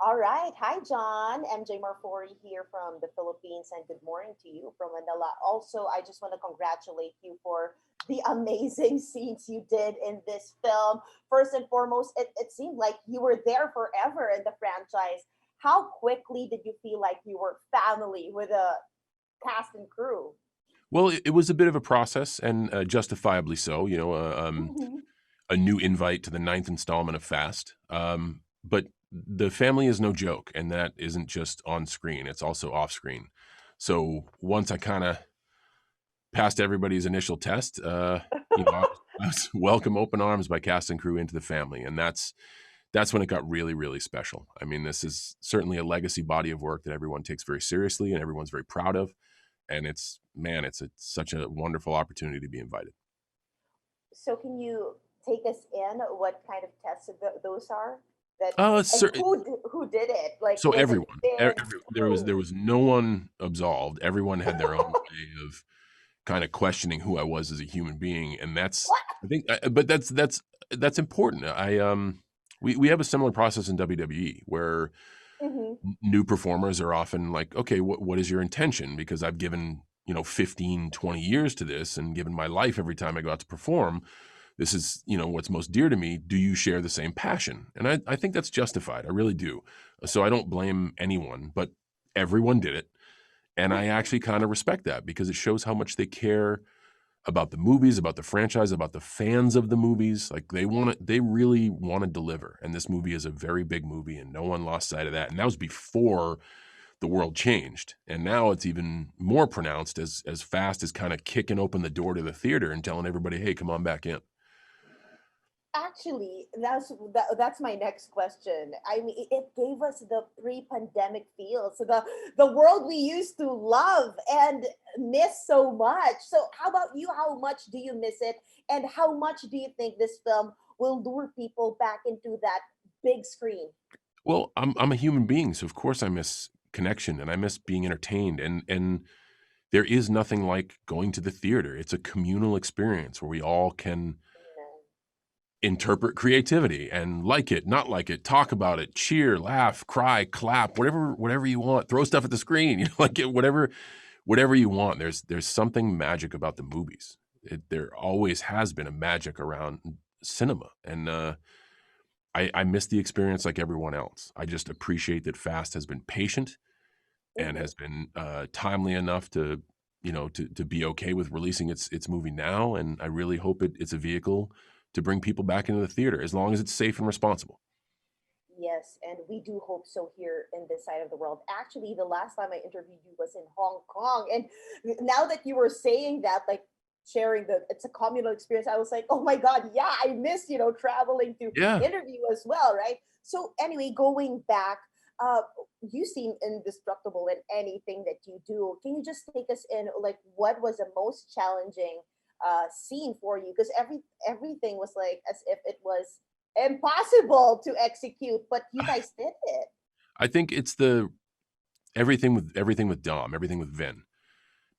All right. Hi, John. MJ Marfori here from the Philippines, and good morning to you from Manila. Also, I just want to congratulate you for the amazing scenes you did in this film. First and foremost, it seemed like you were there forever in the franchise. How quickly did you feel like you were family with a cast and crew? Well, it was a bit of a process, and justifiably so. Hmm. A new invite to the ninth installment of Fast. But the family is no joke, and that isn't just on screen; it's also off screen. So once I kind of passed everybody's initial test, I was welcome open arms by cast and crew into the family, and that's when it got really, really special. I mean, this is certainly a legacy body of work that everyone takes very seriously and everyone's very proud of. And such a wonderful opportunity to be invited. So, can you take us in what kind of tests those are? That and Cer who did it? Like, So was it everyone, Vin? there Who? was no one absolved. Everyone had their own way of kind of questioning who I was as a human being, and that's What? I think, but that's important. We have a similar process in WWE where Hmm. new performers are often like, okay, what is your intention? Because I've given 15, 20 years to this and given my life every time I go out to perform. This is what's most dear to me. Do you share the same passion? And I think that's justified. I really do. So I don't blame anyone, but everyone did it, and I actually kind of respect that because it shows how much they care about the movies, about the franchise, about the fans of the movies. Like they really want to deliver, and this movie is a very big movie, and no one lost sight of that. And that was before the world changed, and now it's even more pronounced as Fast as kind of kicking open the door to the theater and telling everybody, hey, come on back in. Actually, that's my next question. I mean, it gave us the pre-pandemic feel, so the world we used to love and miss so much. So, how about you? How much do you miss it, and how much do you think this film will lure people back into that big screen? Well, I'm a human being, so of course I miss connection and I miss being entertained, and there is nothing like going to the theater. It's a communal experience where we all can interpret creativity and like it, not like it, talk about it, cheer, laugh, cry, clap, whatever you want, throw stuff at the screen, like it, whatever you want. There's something magic about the movies. There always has been a magic around cinema, and I miss the experience like everyone else. I just appreciate that Fast has been patient and Mhm. has been timely enough to to be okay with releasing its movie now, and I really hope it's a vehicle to bring people back into the theater as long as it's safe and responsible. Yes, and we do hope so here in this side of the world. Actually, the last time I interviewed you was in Hong Kong, and now that you were saying that, like sharing the it's a communal experience, I was like, oh my god, yeah, I miss traveling to Yeah. interview as well, right? So anyway, going back, uh, you seem indestructible in anything that you do. Can you just take us in, like, what was the most challenging scene for you? Because everything was like as if it was impossible to execute, but you guys did it. I think it's the everything with Dom, everything with Vin,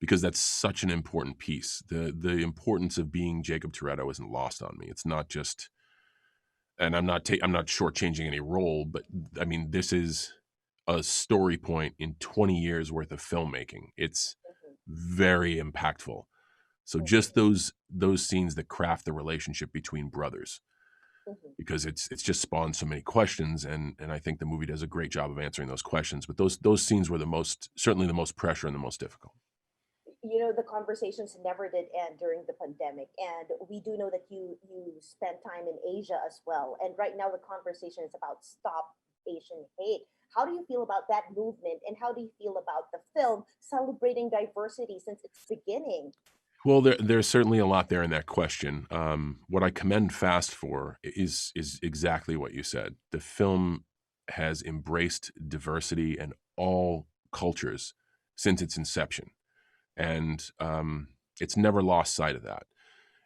because that's such an important piece. The importance of being Jacob Toretto isn't lost on me. It's not just, and I'm not shortchanging any role, but I mean this is a story point in 20 years worth of filmmaking. It's Mhm, very impactful. So just mhm, those scenes that craft the relationship between brothers, mhm. because it's just spawned so many questions, and I think the movie does a great job of answering those questions. But those scenes were the most certainly the most pressure and the most difficult. The conversations never did end during the pandemic, and we do know that you spent time in Asia as well. And right now, the conversation is about stop Asian hate. How do you feel about that movement, and how do you feel about the film celebrating diversity since its beginning? Well, there's certainly a lot there in that question. What I commend Fast for is exactly what you said. The film has embraced diversity and all cultures since its inception, and it's never lost sight of that.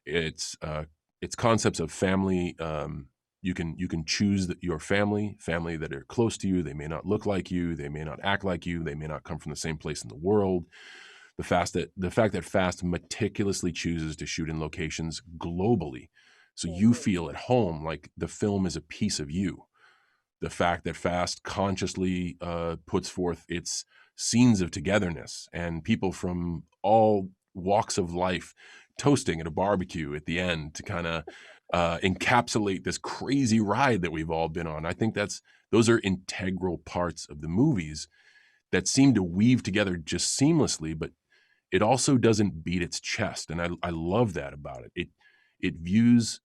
It's concepts of family. You can choose your family that are close to you. They may not look like you. They may not act like you. They may not come from the same place in the world. The fact that Fast meticulously chooses to shoot in locations globally, so you Mhm. feel at home, like the film is a piece of you. the fact that Fast consciously puts forth its scenes of togetherness and people from all walks of life toasting at a barbecue at the end to kind of encapsulate this crazy ride that we've all been on. I think those are integral parts of the movies that seem to weave together just seamlessly, but it also doesn't beat its chest. And I love that about it. It views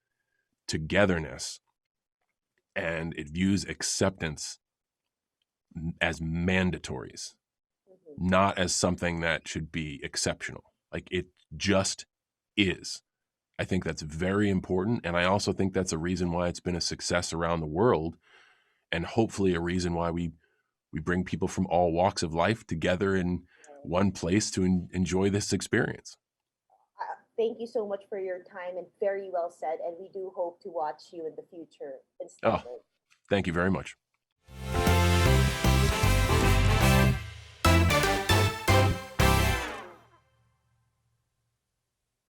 togetherness and it views acceptance as mandatories, Mhm. not as something that should be exceptional. Like it just is. I think that's very important. And I also think that's a reason why it's been a success around the world, and hopefully a reason why we bring people from all walks of life together in Right. one place to enjoy this experience. Thank you so much for your time and very well said. And we do hope to watch you in the future Oh, installment. thank you very much.